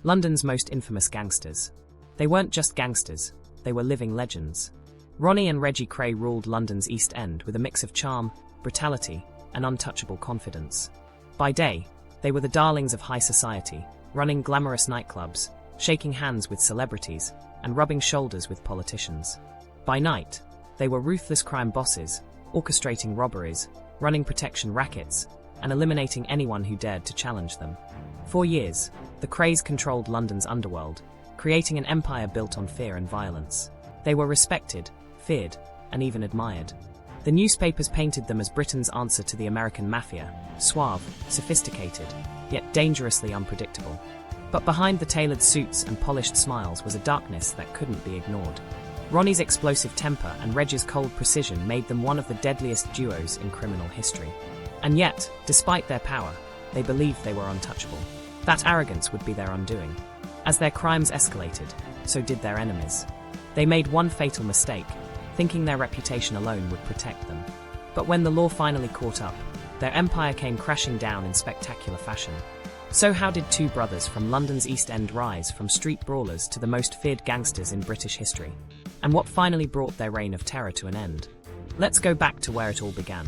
London's most infamous gangsters. They weren't just gangsters, they were living legends. Ronnie and Reggie Kray ruled London's East End with a mix of charm, brutality, and untouchable confidence. By day, they were the darlings of high society, running glamorous nightclubs, shaking hands with celebrities, and rubbing shoulders with politicians. By night, they were ruthless crime bosses, orchestrating robberies, running protection rackets, and eliminating anyone who dared to challenge them. For years, the Krays controlled London's underworld, creating an empire built on fear and violence. They were respected, feared, and even admired. The newspapers painted them as Britain's answer to the American Mafia, suave, sophisticated, yet dangerously unpredictable. But behind the tailored suits and polished smiles was a darkness that couldn't be ignored. Ronnie's explosive temper and Reggie's cold precision made them one of the deadliest duos in criminal history. And yet, despite their power, they believed they were untouchable. That arrogance would be their undoing. As their crimes escalated, so did their enemies. They made one fatal mistake, thinking their reputation alone would protect them. But when the law finally caught up, their empire came crashing down in spectacular fashion. So how did two brothers from London's East End rise from street brawlers to the most feared gangsters in British history? And what finally brought their reign of terror to an end? Let's go back to where it all began.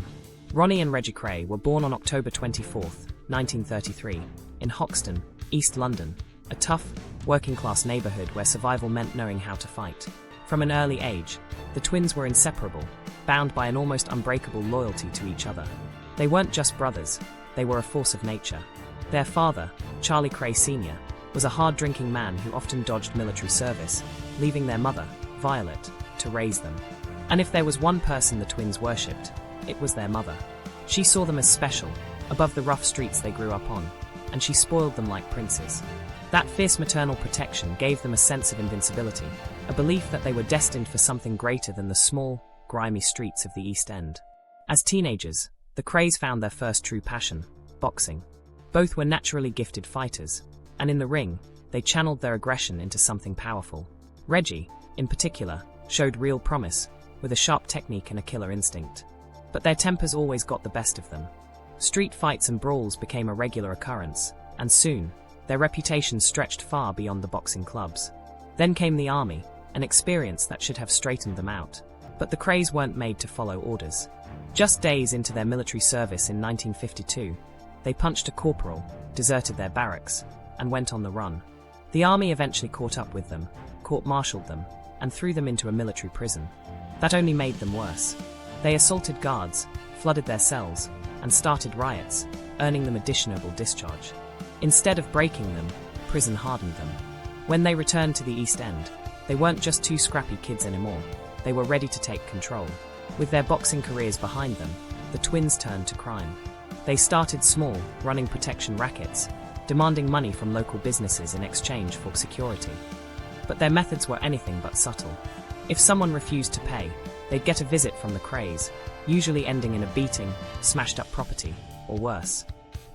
Ronnie and Reggie Kray were born on October 24, 1933, in Hoxton, East London, a tough, working-class neighbourhood where survival meant knowing how to fight. From an early age, the twins were inseparable, bound by an almost unbreakable loyalty to each other. They weren't just brothers, they were a force of nature. Their father, Charlie Kray Sr., was a hard-drinking man who often dodged military service, leaving their mother, Violet, to raise them. And if there was one person the twins worshipped, it was their mother. She saw them as special, above the rough streets they grew up on, and she spoiled them like princes. That fierce maternal protection gave them a sense of invincibility, a belief that they were destined for something greater than the small, grimy streets of the East End. As teenagers, the Krays found their first true passion, boxing. Both were naturally gifted fighters, and in the ring, they channeled their aggression into something powerful. Reggie, in particular, showed real promise, with a sharp technique and a killer instinct. But their tempers always got the best of them. Street fights and brawls became a regular occurrence, and soon, their reputation stretched far beyond the boxing clubs. Then came the army, an experience that should have straightened them out. But the Krays weren't made to follow orders. Just days into their military service in 1952, they punched a corporal, deserted their barracks, and went on the run. The army eventually caught up with them, court-martialed them, and threw them into a military prison. That only made them worse. They assaulted guards, flooded their cells, and started riots, earning them a dishonorable discharge. Instead of breaking them, prison hardened them. When they returned to the East End, they weren't just two scrappy kids anymore. They were ready to take control. With their boxing careers behind them, the twins turned to crime. They started small, running protection rackets, demanding money from local businesses in exchange for security. But their methods were anything but subtle. If someone refused to pay, they'd get a visit from the Krays, usually ending in a beating, smashed up property, or worse.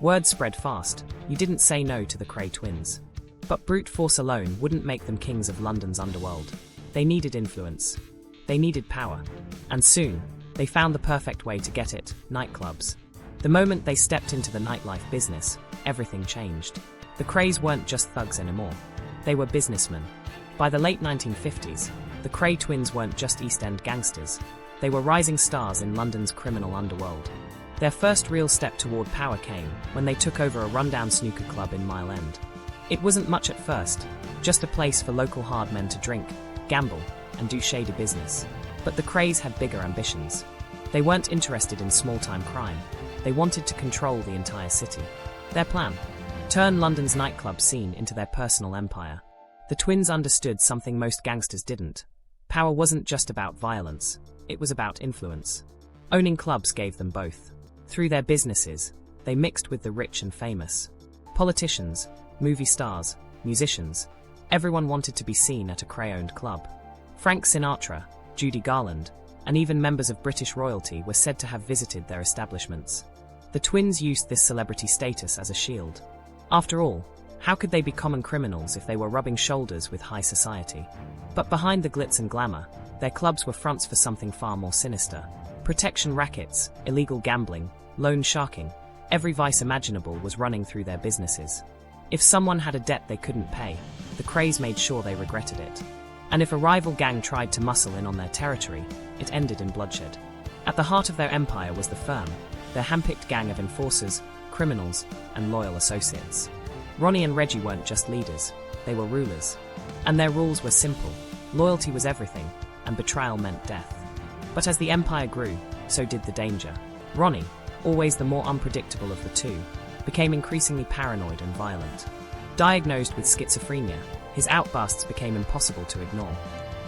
Word spread fast, you didn't say no to the Kray twins. But brute force alone wouldn't make them kings of London's underworld. They needed influence. They needed power. And soon, they found the perfect way to get it, nightclubs. The moment they stepped into the nightlife business, everything changed. The Krays weren't just thugs anymore. They were businessmen. By the late 1950s, the Kray twins weren't just East End gangsters. They were rising stars in London's criminal underworld. Their first real step toward power came when they took over a rundown snooker club in Mile End. It wasn't much at first, just a place for local hard men to drink, gamble, and do shady business. But the Krays had bigger ambitions. They weren't interested in small-time crime. They wanted to control the entire city. Their plan? Turn London's nightclub scene into their personal empire. The twins understood something most gangsters didn't. Power wasn't just about violence, it was about influence. Owning clubs gave them both. Through their businesses, they mixed with the rich and famous. Politicians, movie stars, musicians, everyone wanted to be seen at a Kray-owned club. Frank Sinatra, Judy Garland, and even members of British royalty were said to have visited their establishments. The twins used this celebrity status as a shield. After all, how could they be common criminals if they were rubbing shoulders with high society? But behind the glitz and glamour, their clubs were fronts for something far more sinister. Protection rackets, illegal gambling, loan sharking, every vice imaginable was running through their businesses. If someone had a debt they couldn't pay, the Krays made sure they regretted it. And if a rival gang tried to muscle in on their territory, it ended in bloodshed. At the heart of their empire was the firm, their handpicked gang of enforcers, criminals, and loyal associates. Ronnie and Reggie weren't just leaders, they were rulers. And their rules were simple: loyalty was everything, and betrayal meant death. But as the empire grew, so did the danger. Ronnie, always the more unpredictable of the two, became increasingly paranoid and violent. Diagnosed with schizophrenia, his outbursts became impossible to ignore.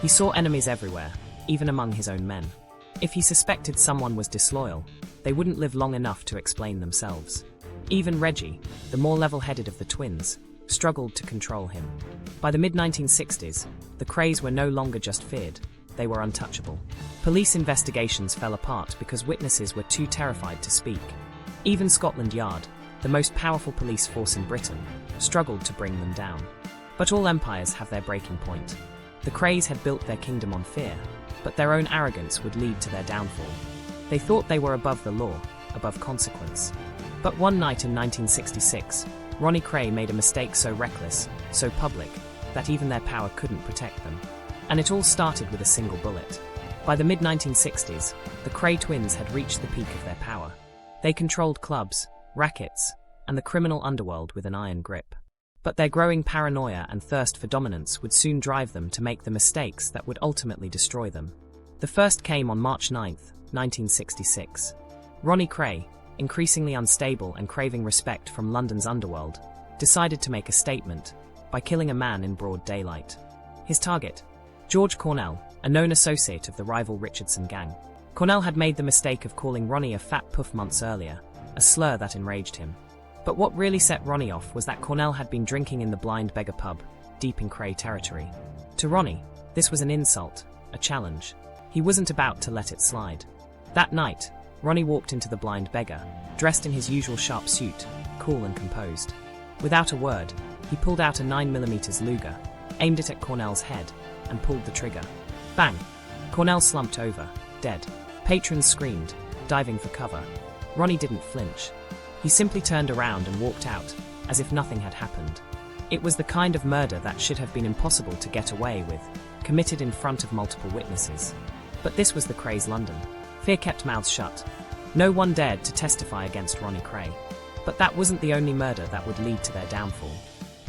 He saw enemies everywhere, even among his own men. If he suspected someone was disloyal, they wouldn't live long enough to explain themselves. Even Reggie, the more level-headed of the twins, struggled to control him. By the mid-1960s, the Krays were no longer just feared, they were untouchable. Police investigations fell apart because witnesses were too terrified to speak. Even Scotland Yard, the most powerful police force in Britain, struggled to bring them down. But all empires have their breaking point. The Krays had built their kingdom on fear, but their own arrogance would lead to their downfall. They thought they were above the law, above consequence. But one night in 1966, Ronnie Kray made a mistake so reckless, so public, that even their power couldn't protect them. And it all started with a single bullet. By the mid-1960s, the Kray twins had reached the peak of their power. They controlled clubs, rackets, and the criminal underworld with an iron grip. But their growing paranoia and thirst for dominance would soon drive them to make the mistakes that would ultimately destroy them. The first came on March 9, 1966. Ronnie Kray, increasingly unstable and craving respect from London's underworld, decided to make a statement by killing a man in broad daylight. His target, George Cornell, a known associate of the rival Richardson gang. Cornell had made the mistake of calling Ronnie a fat puff months earlier, a slur that enraged him. But what really set Ronnie off was that Cornell had been drinking in the Blind Beggar pub, deep in Kray territory. To Ronnie, this was an insult, a challenge. He wasn't about to let it slide. That night, Ronnie walked into the Blind Beggar, dressed in his usual sharp suit, cool and composed. Without a word, he pulled out a 9mm Luger, aimed it at Cornell's head, and pulled the trigger. Bang! Cornell slumped over, dead. Patrons screamed, diving for cover. Ronnie didn't flinch. He simply turned around and walked out, as if nothing had happened. It was the kind of murder that should have been impossible to get away with, committed in front of multiple witnesses. But this was the Krays' London. Fear kept mouths shut. No one dared to testify against Ronnie Kray. But that wasn't the only murder that would lead to their downfall.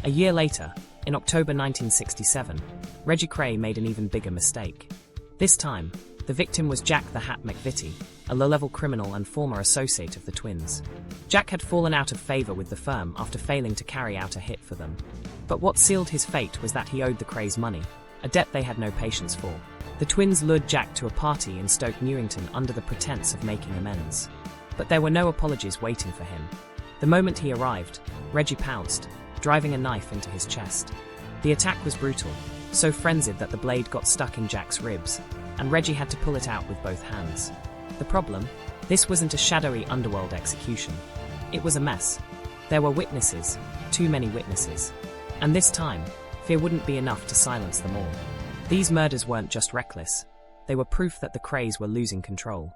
A year later, in October 1967, Reggie Kray made an even bigger mistake. This time, the victim was Jack the Hat McVitie, a low-level criminal and former associate of the twins. Jack had fallen out of favor with the firm after failing to carry out a hit for them. But what sealed his fate was that he owed the Krays money, a debt they had no patience for. The twins lured Jack to a party in Stoke Newington under the pretense of making amends. But there were no apologies waiting for him. The moment he arrived, Reggie pounced, driving a knife into his chest. The attack was brutal, so frenzied that the blade got stuck in Jack's ribs, and Reggie had to pull it out with both hands. The problem? This wasn't a shadowy underworld execution. It was a mess. There were witnesses, too many witnesses. And this time, fear wouldn't be enough to silence them all. These murders weren't just reckless. They were proof that the Krays were losing control.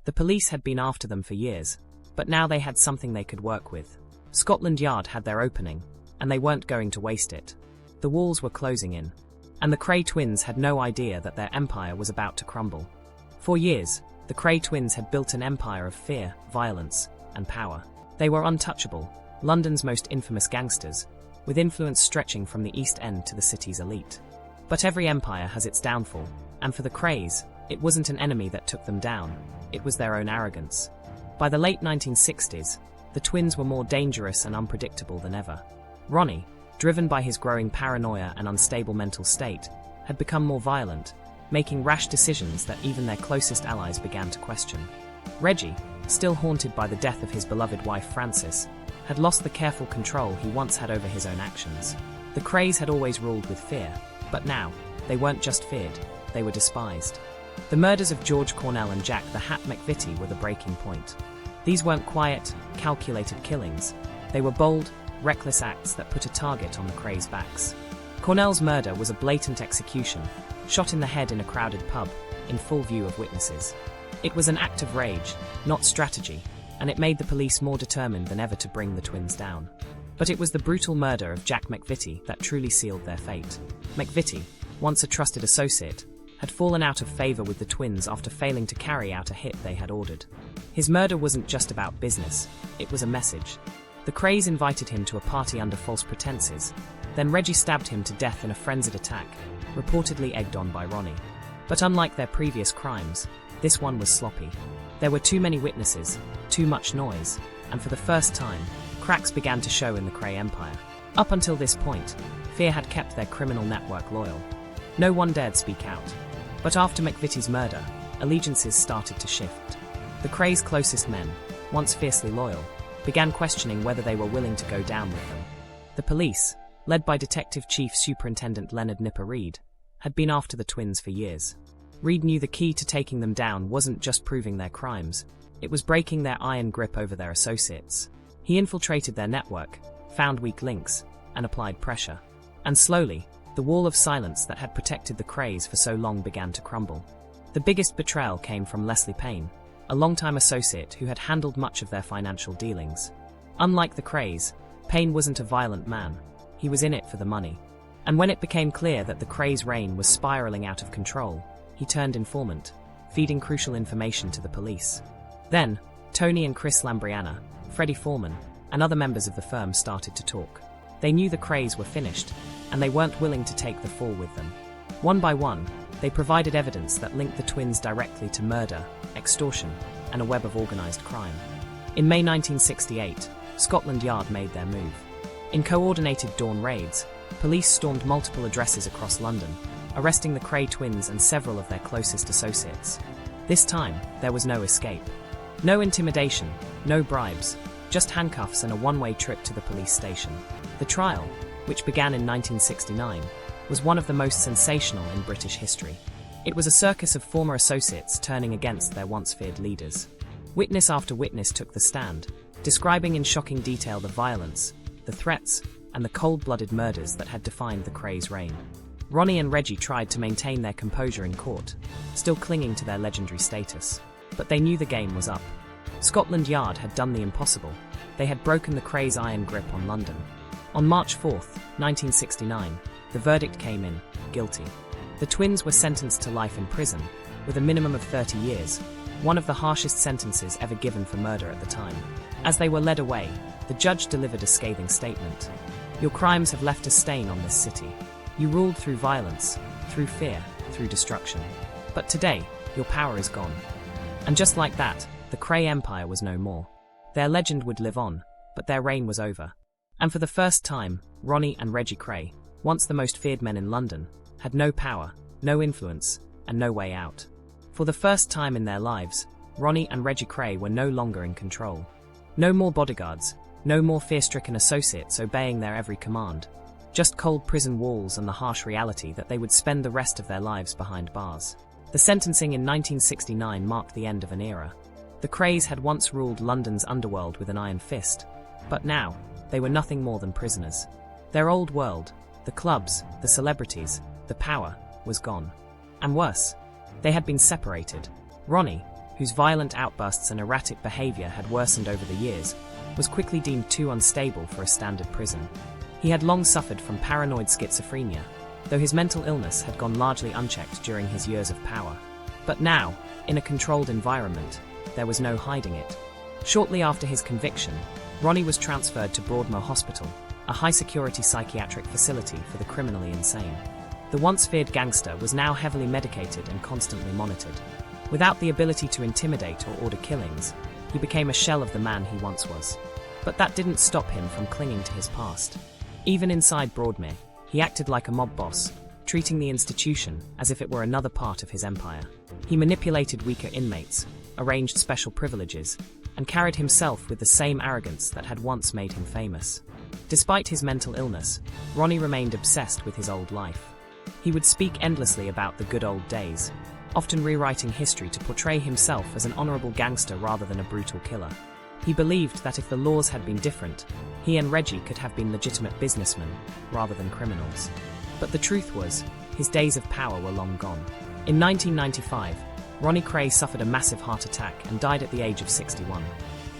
The police had been after them for years, but now they had something they could work with. Scotland Yard had their opening, and they weren't going to waste it. The walls were closing in, and the Kray twins had no idea that their empire was about to crumble. For years, the Kray twins had built an empire of fear, violence, and power. They were untouchable, London's most infamous gangsters, with influence stretching from the East End to the city's elite. But every empire has its downfall, and for the Krays, it wasn't an enemy that took them down, it was their own arrogance. By the late 1960s, the twins were more dangerous and unpredictable than ever. Ronnie, driven by his growing paranoia and unstable mental state, had become more violent, making rash decisions that even their closest allies began to question. Reggie, still haunted by the death of his beloved wife Frances, had lost the careful control he once had over his own actions. The Krays had always ruled with fear, but now, they weren't just feared, they were despised. The murders of George Cornell and Jack the Hat McVitie were the breaking point. These weren't quiet, calculated killings. They were bold, reckless acts that put a target on the Krays' backs. Cornell's murder was a blatant execution, shot in the head in a crowded pub, in full view of witnesses. It was an act of rage, not strategy, and it made the police more determined than ever to bring the twins down. But it was the brutal murder of Jack McVitie that truly sealed their fate. McVitie, once a trusted associate, had fallen out of favor with the twins after failing to carry out a hit they had ordered. His murder wasn't just about business, it was a message. The Krays invited him to a party under false pretenses, then Reggie stabbed him to death in a frenzied attack, reportedly egged on by Ronnie. But unlike their previous crimes, this one was sloppy. There were too many witnesses, too much noise, and for the first time, cracks began to show in the Kray empire. Up until this point, fear had kept their criminal network loyal. No one dared speak out. But after McVitie's murder, allegiances started to shift. The Krays' closest men, once fiercely loyal, began questioning whether they were willing to go down with them. The police, led by Detective Chief Superintendent Leonard Nipper Reed, had been after the twins for years. Reed knew the key to taking them down wasn't just proving their crimes, it was breaking their iron grip over their associates. He infiltrated their network, found weak links, and applied pressure. And slowly, the wall of silence that had protected the Krays for so long began to crumble. The biggest betrayal came from Leslie Payne, a longtime associate who had handled much of their financial dealings. Unlike the Krays, Payne wasn't a violent man. He was in it for the money. And when it became clear that the Krays' reign was spiraling out of control, he turned informant, feeding crucial information to the police. Then, Tony and Chris Lambriana, Freddie Foreman, and other members of the firm started to talk. They knew the Krays were finished, and they weren't willing to take the fall with them. One by one, they provided evidence that linked the twins directly to murder, extortion, and a web of organized crime. In May 1968, Scotland Yard made their move. In coordinated dawn raids, police stormed multiple addresses across London, arresting the Kray twins and several of their closest associates. This time, there was no escape. No intimidation, no bribes, just handcuffs and a one-way trip to the police station. The trial, which began in 1969, was one of the most sensational in British history. It was a circus of former associates turning against their once-feared leaders. Witness after witness took the stand, describing in shocking detail the violence, the threats, and the cold-blooded murders that had defined the Krays' reign. Ronnie and Reggie tried to maintain their composure in court, still clinging to their legendary status. But they knew the game was up. Scotland Yard had done the impossible. They had broken the Krays' iron grip on London. On March 4, 1969, the verdict came in, guilty. The twins were sentenced to life in prison, with a minimum of 30 years, one of the harshest sentences ever given for murder at the time. As they were led away, the judge delivered a scathing statement. "Your crimes have left a stain on this city. You ruled through violence, through fear, through destruction. But today, your power is gone." And just like that, the Kray Empire was no more. Their legend would live on, but their reign was over. And for the first time, Ronnie and Reggie Kray, once the most feared men in London, had no power, no influence, and no way out. For the first time in their lives, Ronnie and Reggie Kray were no longer in control. No more bodyguards, no more fear-stricken associates obeying their every command. Just cold prison walls and the harsh reality that they would spend the rest of their lives behind bars. The sentencing in 1969 marked the end of an era. The Krays had once ruled London's underworld with an iron fist, but now, they were nothing more than prisoners. Their old world, the clubs, the celebrities, the power, was gone. And worse, they had been separated. Ronnie, whose violent outbursts and erratic behavior had worsened over the years, was quickly deemed too unstable for a standard prison. He had long suffered from paranoid schizophrenia, though his mental illness had gone largely unchecked during his years of power. But now, in a controlled environment, there was no hiding it. Shortly after his conviction, Ronnie was transferred to Broadmoor Hospital, a high-security psychiatric facility for the criminally insane. The once-feared gangster was now heavily medicated and constantly monitored. Without the ability to intimidate or order killings, he became a shell of the man he once was. But that didn't stop him from clinging to his past. Even inside Broadmoor, he acted like a mob boss, treating the institution as if it were another part of his empire. He manipulated weaker inmates, arranged special privileges, and carried himself with the same arrogance that had once made him famous. Despite his mental illness, Ronnie remained obsessed with his old life. He would speak endlessly about the good old days, often rewriting history to portray himself as an honorable gangster rather than a brutal killer. He believed that if the laws had been different, he and Reggie could have been legitimate businessmen rather than criminals. But the truth was, his days of power were long gone. In 1995, Ronnie Kray suffered a massive heart attack and died at the age of 61.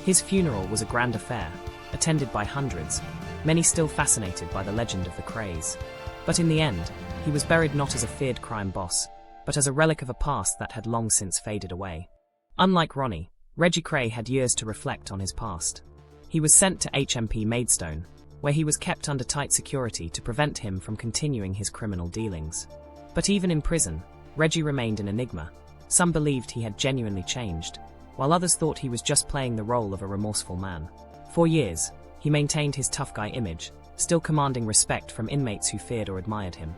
His funeral was a grand affair, attended by hundreds, many still fascinated by the legend of the Krays. But in the end, he was buried not as a feared crime boss, but as a relic of a past that had long since faded away. Unlike Ronnie, Reggie Kray had years to reflect on his past. He was sent to HMP Maidstone, where he was kept under tight security to prevent him from continuing his criminal dealings. But even in prison, Reggie remained an enigma. Some believed he had genuinely changed, while others thought he was just playing the role of a remorseful man. For years, he maintained his tough guy image, still commanding respect from inmates who feared or admired him.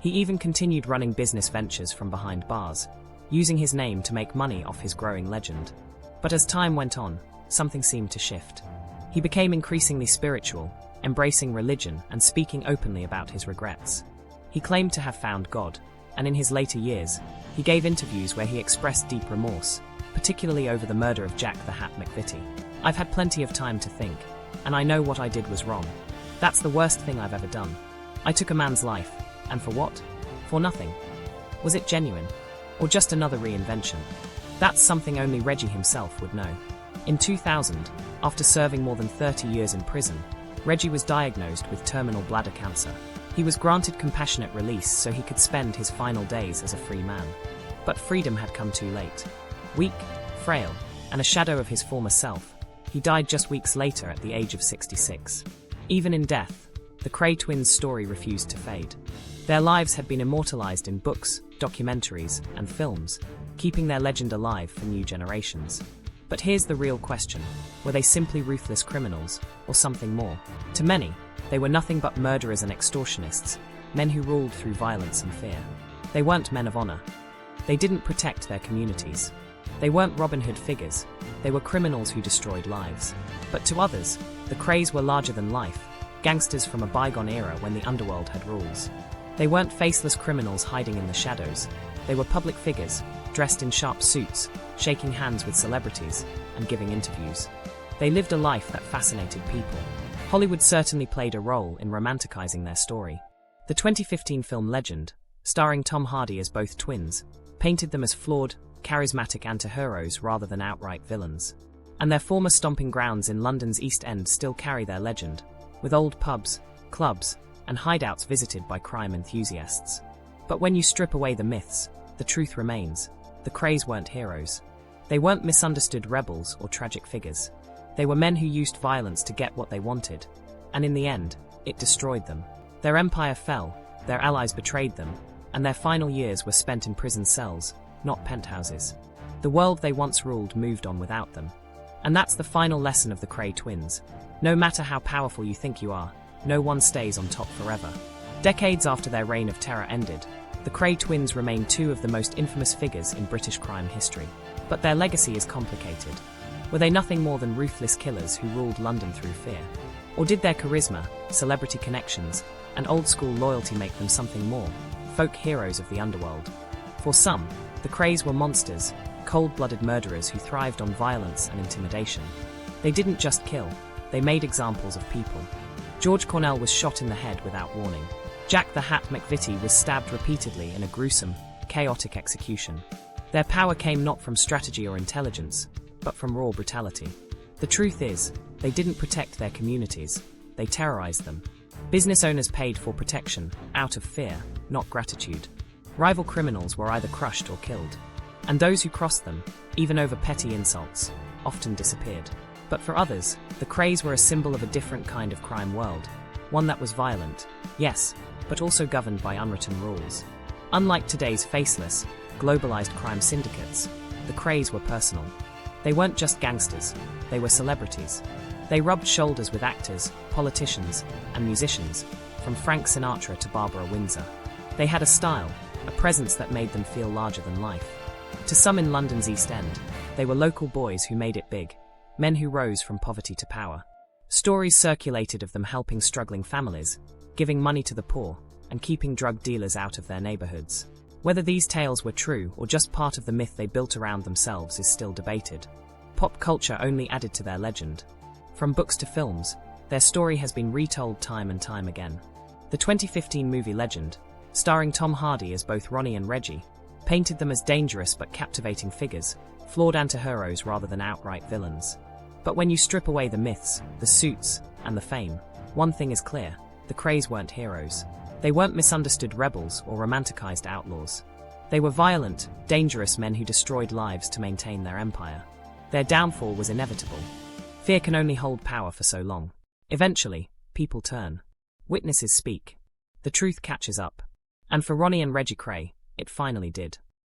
He even continued running business ventures from behind bars, using his name to make money off his growing legend. But as time went on, something seemed to shift. He became increasingly spiritual, embracing religion and speaking openly about his regrets. He claimed to have found God, and in his later years, he gave interviews where he expressed deep remorse, particularly over the murder of Jack the Hat McVitie. "I've had plenty of time to think, and I know what I did was wrong. That's the worst thing I've ever done. I took a man's life, and for what? For nothing. Was it genuine? Or just another reinvention?" That's something only Reggie himself would know. In 2000, after serving more than 30 years in prison, Reggie was diagnosed with terminal bladder cancer. He was granted compassionate release so he could spend his final days as a free man. But freedom had come too late. Weak, frail, and a shadow of his former self, he died just weeks later at the age of 66. Even in death, the Kray twins' story refused to fade. Their lives had been immortalized in books, documentaries, and films, keeping their legend alive for new generations. But here's the real question: were they simply ruthless criminals, or something more? To many, they were nothing but murderers and extortionists, men who ruled through violence and fear. They weren't men of honor. They didn't protect their communities. They weren't Robin Hood figures. They were criminals who destroyed lives. But to others, the Krays were larger than life, gangsters from a bygone era when the underworld had rules. They weren't faceless criminals hiding in the shadows. They were public figures, dressed in sharp suits, shaking hands with celebrities, and giving interviews. They lived a life that fascinated people. Hollywood certainly played a role in romanticizing their story. The 2015 film Legend, starring Tom Hardy as both twins, painted them as flawed, charismatic anti-heroes rather than outright villains. And their former stomping grounds in London's East End still carry their legend, with old pubs, clubs, and hideouts visited by crime enthusiasts. But when you strip away the myths, the truth remains: the Krays weren't heroes. They weren't misunderstood rebels or tragic figures. They were men who used violence to get what they wanted, and in the end, it destroyed them. Their empire fell, their allies betrayed them, and their final years were spent in prison cells, not penthouses. The world they once ruled moved on without them. And that's the final lesson of the Kray twins. No matter how powerful you think you are, no one stays on top forever. Decades after their reign of terror ended, the Kray twins remain two of the most infamous figures in British crime history. But their legacy is complicated. Were they nothing more than ruthless killers who ruled London through fear? Or did their charisma, celebrity connections, and old-school loyalty make them something more, folk heroes of the underworld? For some, the Krays were monsters, cold-blooded murderers who thrived on violence and intimidation. They didn't just kill, they made examples of people. George Cornell was shot in the head without warning. Jack the Hat McVitie was stabbed repeatedly in a gruesome, chaotic execution. Their power came not from strategy or intelligence, but from raw brutality. The truth is, they didn't protect their communities, they terrorized them. Business owners paid for protection, out of fear, not gratitude. Rival criminals were either crushed or killed. And those who crossed them, even over petty insults, often disappeared. But for others, the Krays were a symbol of a different kind of crime world, one that was violent, yes, but also governed by unwritten rules. Unlike today's faceless, globalized crime syndicates, the Krays were personal. They weren't just gangsters, they were celebrities. They rubbed shoulders with actors, politicians, and musicians, from Frank Sinatra to Barbara Windsor. They had a style, a presence that made them feel larger than life. To some in London's East End, they were local boys who made it big, men who rose from poverty to power. Stories circulated of them helping struggling families, giving money to the poor, and keeping drug dealers out of their neighborhoods. Whether these tales were true or just part of the myth they built around themselves is still debated. Pop culture only added to their legend. From books to films, their story has been retold time and time again. The 2015 movie Legend, starring Tom Hardy as both Ronnie and Reggie, painted them as dangerous but captivating figures, flawed anti-heroes rather than outright villains. But when you strip away the myths, the suits, and the fame, One thing is clear, the Krays weren't heroes. They weren't misunderstood rebels or romanticized outlaws. They were violent, dangerous men who destroyed lives to maintain their empire. Their downfall was inevitable. Fear can only hold power for so long. Eventually, people turn. Witnesses speak. The truth catches up. And for Ronnie and Reggie Kray, it finally did.